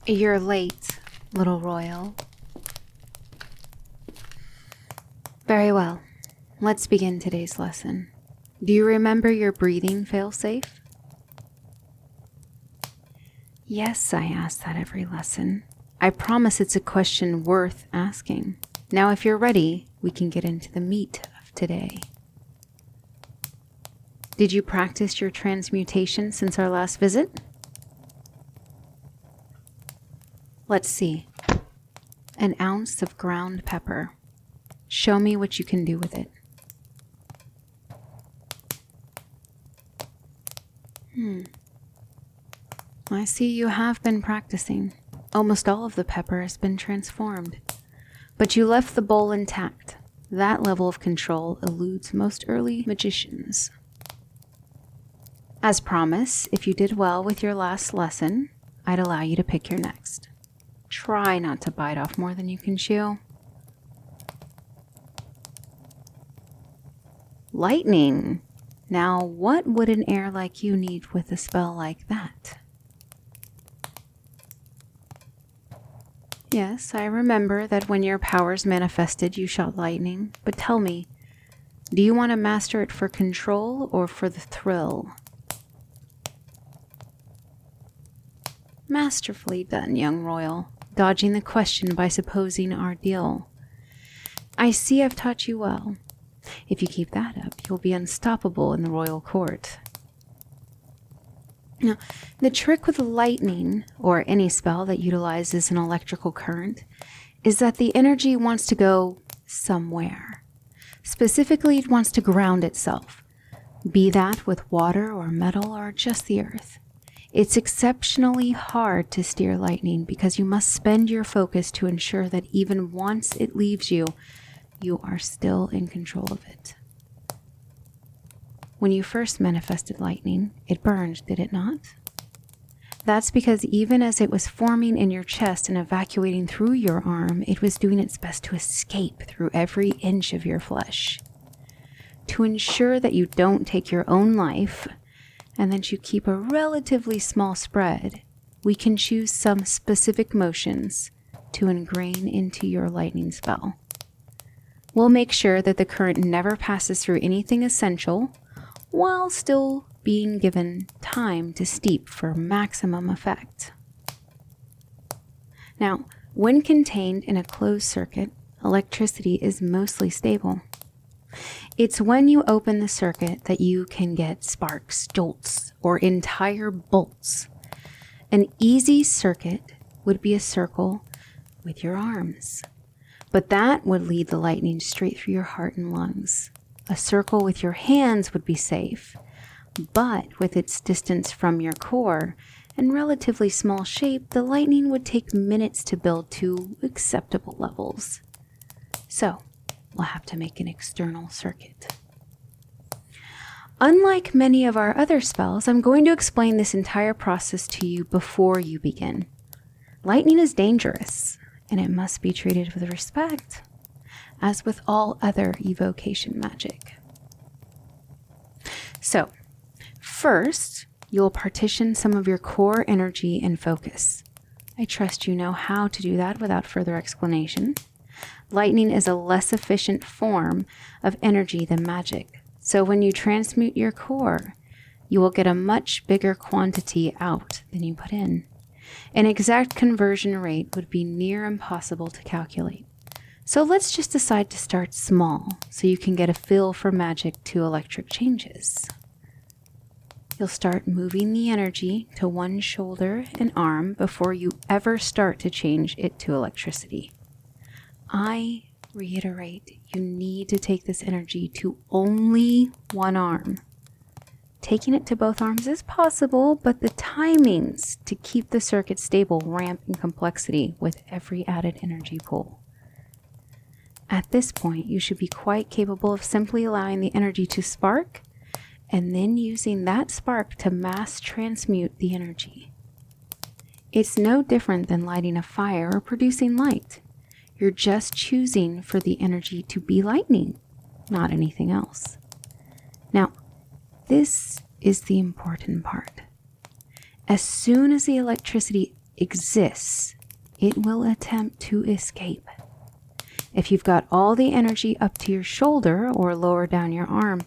You're late, little royal. Very well. Let's begin today's lesson. Do you remember your breathing failsafe? Yes, I ask that every lesson. I promise it's a question worth asking. Now, if you're ready, we can get into the meat of today. Did you practice your transmutation since our last visit? Let's see. An ounce of ground pepper. Show me what you can do with it. I see you have been practicing. Almost all of the pepper has been transformed. But you left the bowl intact. That level of control eludes most early magicians. As promised, if you did well with your last lesson, I'd allow you to pick your next. Try not to bite off more than you can chew. Lightning. Now, what would an heir like you need with a spell like that? Yes, I remember that when your powers manifested, you shot lightning. But tell me, do you want to master it for control or for the thrill? Masterfully done, young royal, dodging the question by supposing our deal. I see I've taught you well. If you keep that up, you'll be unstoppable in the royal court. Now, the trick with lightning, or any spell that utilizes an electrical current, is that the energy wants to go somewhere. Specifically, it wants to ground itself, be that with water or metal or just the earth. It's exceptionally hard to steer lightning because you must spend your focus to ensure that even once it leaves you, you are still in control of it. When you first manifested lightning, it burned, did it not? That's because even as it was forming in your chest and evacuating through your arm, it was doing its best to escape through every inch of your flesh. To ensure that you don't take your own life, and that you keep a relatively small spread, we can choose some specific motions to ingrain into your lightning spell. We'll make sure that the current never passes through anything essential, while still being given time to steep for maximum effect. Now, when contained in a closed circuit, electricity is mostly stable. It's when you open the circuit that you can get sparks, jolts, or entire bolts. An easy circuit would be a circle with your arms, but that would lead the lightning straight through your heart and lungs. A circle with your hands would be safe, but with its distance from your core and relatively small shape, the lightning would take minutes to build to acceptable levels. So, we'll have to make an external circuit. Unlike many of our other spells, I'm going to explain this entire process to you before you begin. Lightning is dangerous, and it must be treated with respect, as with all other evocation magic. So, first, you'll partition some of your core energy and focus. I trust you know how to do that without further explanation. Lightning is a less efficient form of energy than magic, so when you transmute your core, you will get a much bigger quantity out than you put in. An exact conversion rate would be near impossible to calculate. So let's just decide to start small, so you can get a feel for magic to electric changes. You'll start moving the energy to one shoulder and arm before you ever start to change it to electricity. I reiterate, you need to take this energy to only one arm. Taking it to both arms is possible, but the timings to keep the circuit stable ramp in complexity with every added energy pull. At this point, you should be quite capable of simply allowing the energy to spark and then using that spark to mass transmute the energy. It's no different than lighting a fire or producing light. You're just choosing for the energy to be lightning, not anything else. Now, this is the important part. As soon as the electricity exists, it will attempt to escape. If you've got all the energy up to your shoulder or lower down your arm,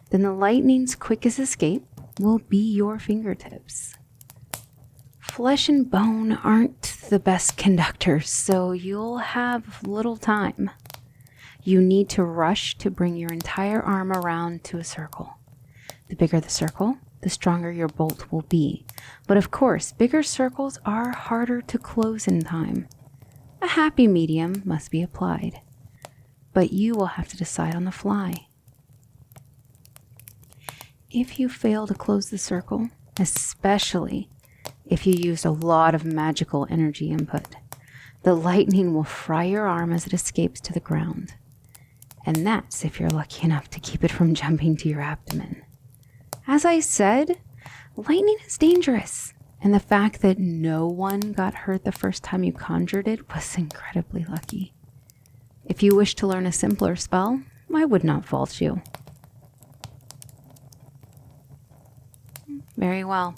then the lightning's quickest escape will be your fingertips. Flesh and bone aren't the best conductors, so you'll have little time. You need to rush to bring your entire arm around to a circle. The bigger the circle, the stronger your bolt will be. But of course, bigger circles are harder to close in time. A happy medium must be applied, but you will have to decide on the fly. If you fail to close the circle, especially if you used a lot of magical energy input, the lightning will fry your arm as it escapes to the ground. And that's if you're lucky enough to keep it from jumping to your abdomen. As I said, lightning is dangerous, and the fact that no one got hurt the first time you conjured it was incredibly lucky. If you wish to learn a simpler spell, I would not fault you. Very well.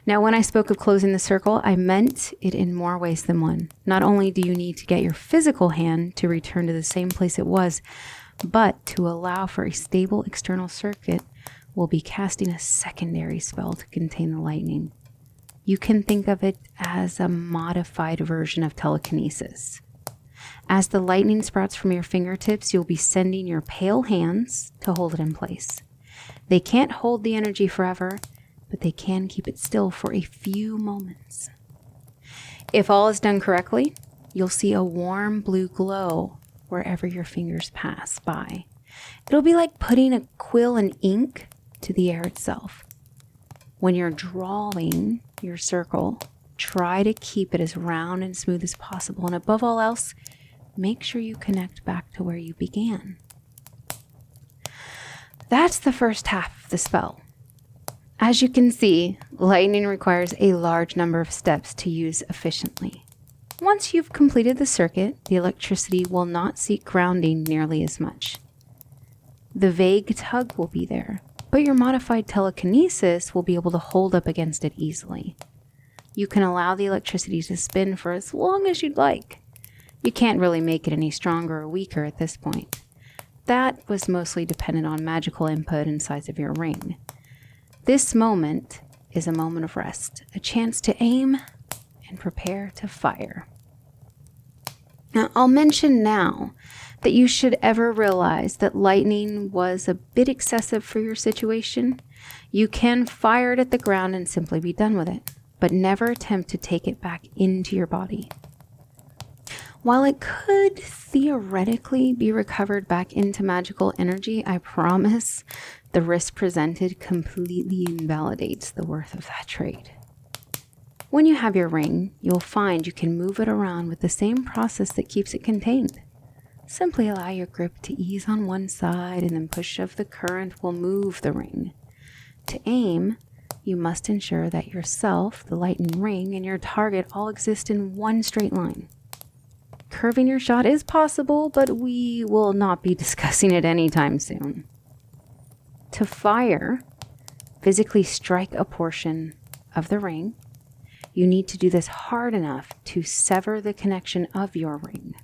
Now, when I spoke of closing the circle, I meant it in more ways than one. Not only do you need to get your physical hand to return to the same place it was, but to allow for a stable external circuit, we'll be casting a secondary spell to contain the lightning. You can think of it as a modified version of telekinesis. As the lightning sprouts from your fingertips, you'll be sending your pale hands to hold it in place. They can't hold the energy forever, but they can keep it still for a few moments. If all is done correctly, you'll see a warm blue glow wherever your fingers pass by. It'll be like putting a quill and ink to the air itself. When you're drawing your circle, try to keep it as round and smooth as possible, and above all else, make sure you connect back to where you began. That's the first half of the spell. As you can see, lightning requires a large number of steps to use efficiently. Once you've completed the circuit, the electricity will not seek grounding nearly as much. The vague tug will be there, but your modified telekinesis will be able to hold up against it easily. You can allow the electricity to spin for as long as you'd like. You can't really make it any stronger or weaker at this point. That was mostly dependent on magical input and size of your ring. This moment is a moment of rest, a chance to aim and prepare to fire. Now, I'll mention now that you should ever realize that lightning was a bit excessive for your situation. You can fire it at the ground and simply be done with it, but never attempt to take it back into your body. While it could theoretically be recovered back into magical energy, I promise the risk presented completely invalidates the worth of that trade. When you have your ring, you'll find you can move it around with the same process that keeps it contained. Simply allow your grip to ease on one side, and then push of the current will move the ring. To aim, you must ensure that yourself, the lightning ring, and your target all exist in one straight line. Curving your shot is possible, but we will not be discussing it anytime soon. To fire, physically strike a portion of the ring. You need to do this hard enough to sever the connection of your ring.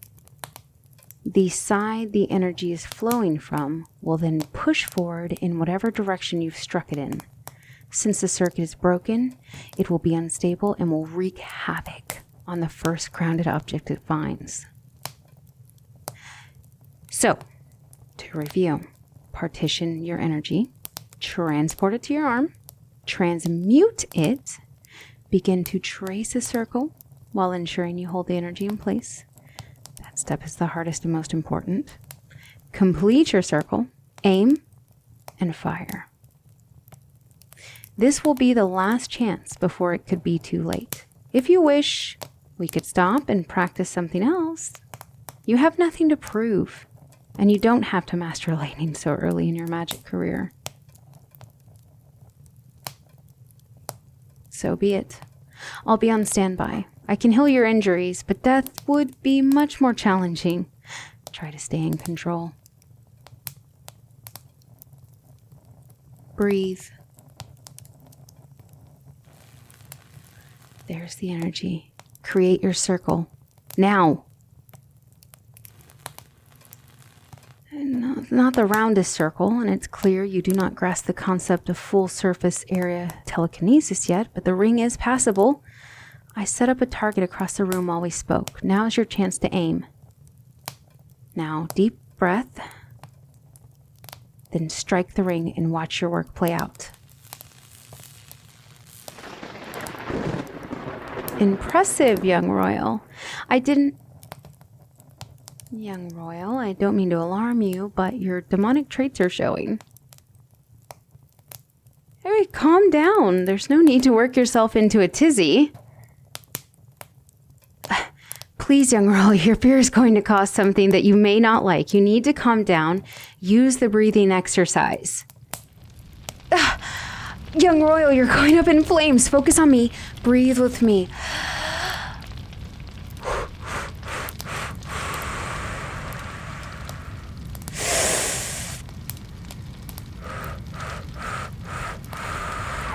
The side the energy is flowing from will then push forward in whatever direction you've struck it in. Since the circuit is broken, it will be unstable and will wreak havoc on the first grounded object it finds. So, to review, partition your energy, transport it to your arm, transmute it, begin to trace a circle while ensuring you hold the energy in place. That step is the hardest and most important. Complete your circle, aim, and fire. This will be the last chance before it could be too late. If you wish, we could stop and practice something else. You have nothing to prove, and you don't have to master lightning so early in your magic career. So be it. I'll be on standby. I can heal your injuries, but death would be much more challenging. Try to stay in control. Breathe. There's the energy. Create your circle. Now! Not the roundest circle, and it's clear you do not grasp the concept of full surface area telekinesis yet, but the ring is passable. I set up a target across the room while we spoke. Now is your chance to aim. Now, deep breath. Then strike the ring and watch your work play out. Impressive, young royal. Young royal, I don't mean to alarm you, but your demonic traits are showing. Hey, calm down. There's no need to work yourself into a tizzy. Please, young royal, your fear is going to cause something that you may not like. You need to calm down. Use the breathing exercise. Young royal, you're going up in flames. Focus on me. Breathe with me.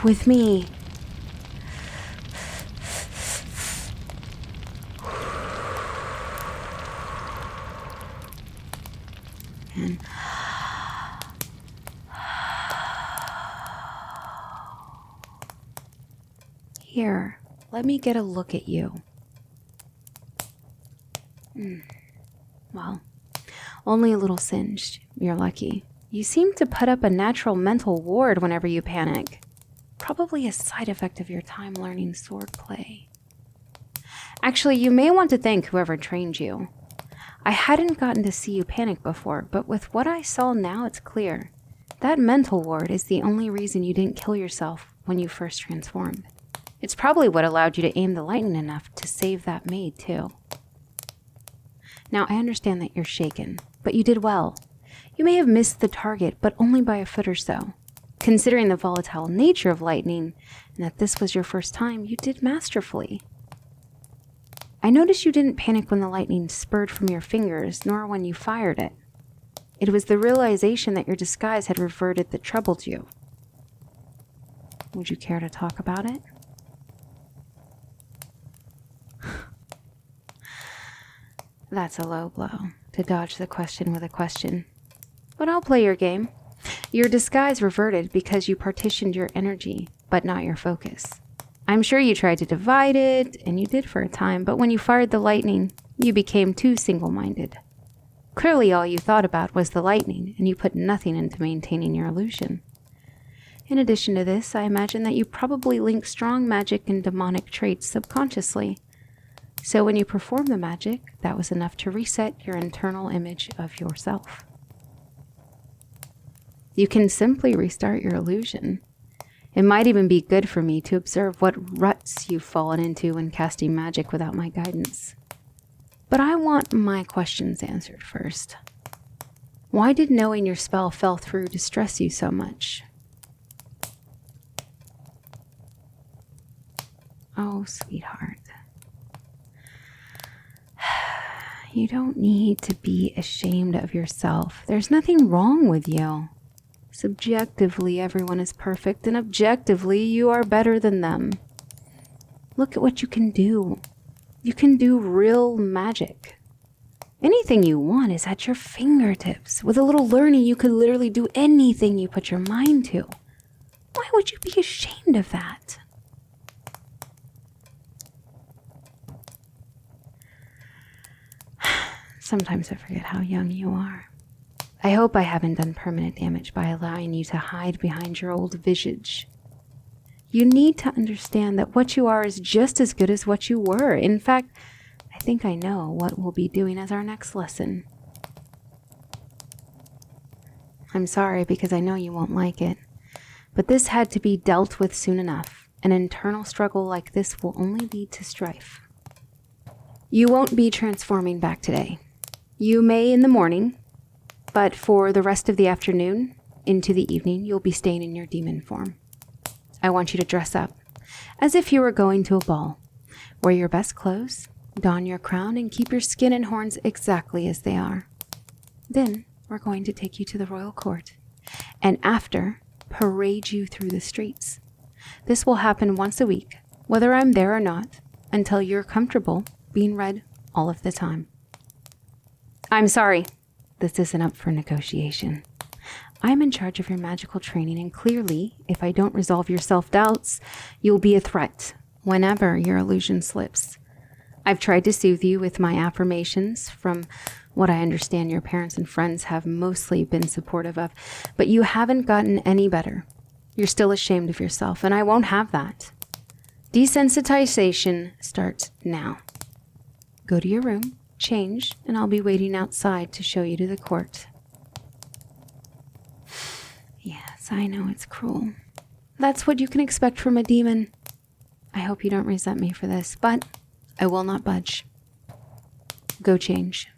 With me. And here, let me get a look at you. Well, only a little singed. You're lucky. You seem to put up a natural mental ward whenever you panic. Probably a side effect of your time learning swordplay. Actually, you may want to thank whoever trained you. I hadn't gotten to see you panic before, but with what I saw now, it's clear. That mental ward is the only reason you didn't kill yourself when you first transformed. It's probably what allowed you to aim the lightning enough to save that maid, too. Now, I understand that you're shaken, but you did well. You may have missed the target, but only by a foot or so. Considering the volatile nature of lightning, and that this was your first time, you did masterfully. I noticed you didn't panic when the lightning spurred from your fingers, nor when you fired it. It was the realization that your disguise had reverted that troubled you. Would you care to talk about it? That's a low blow, to dodge the question with a question. But I'll play your game. Your disguise reverted because you partitioned your energy, but not your focus. I'm sure you tried to divide it, and you did for a time, but when you fired the lightning, you became too single-minded. Clearly all you thought about was the lightning, and you put nothing into maintaining your illusion. In addition to this, I imagine that you probably link strong magic and demonic traits subconsciously. So when you performed the magic, that was enough to reset your internal image of yourself. You can simply restart your illusion. It might even be good for me to observe what ruts you've fallen into when casting magic without my guidance. But I want my questions answered first. Why did knowing your spell fell through distress you so much? Oh, sweetheart. You don't need to be ashamed of yourself. There's nothing wrong with you. Subjectively, everyone is perfect, and objectively, you are better than them. Look at what you can do. You can do real magic. Anything you want is at your fingertips. With a little learning, you could literally do anything you put your mind to. Why would you be ashamed of that? Sometimes I forget how young you are. I hope I haven't done permanent damage by allowing you to hide behind your old visage. You need to understand that what you are is just as good as what you were. In fact, I think I know what we'll be doing as our next lesson. I'm sorry because I know you won't like it, but this had to be dealt with soon enough. An internal struggle like this will only lead to strife. You won't be transforming back today. You may in the morning, but for the rest of the afternoon, into the evening, you'll be staying in your demon form. I want you to dress up, as if you were going to a ball. Wear your best clothes, don your crown, and keep your skin and horns exactly as they are. Then, we're going to take you to the royal court, and after, parade you through the streets. This will happen once a week, whether I'm there or not, until you're comfortable being read all of the time. I'm sorry, this isn't up for negotiation. I'm in charge of your magical training, and clearly, if I don't resolve your self-doubts, you'll be a threat whenever your illusion slips. I've tried to soothe you with my affirmations. From what I understand, your parents and friends have mostly been supportive of, but you haven't gotten any better. You're still ashamed of yourself, and I won't have that. Desensitization starts now. Go to your room, change, and I'll be waiting outside to show you to the court. Yes, I know it's cruel. That's what you can expect from a demon. I hope you don't resent me for this, but I will not budge. Go change.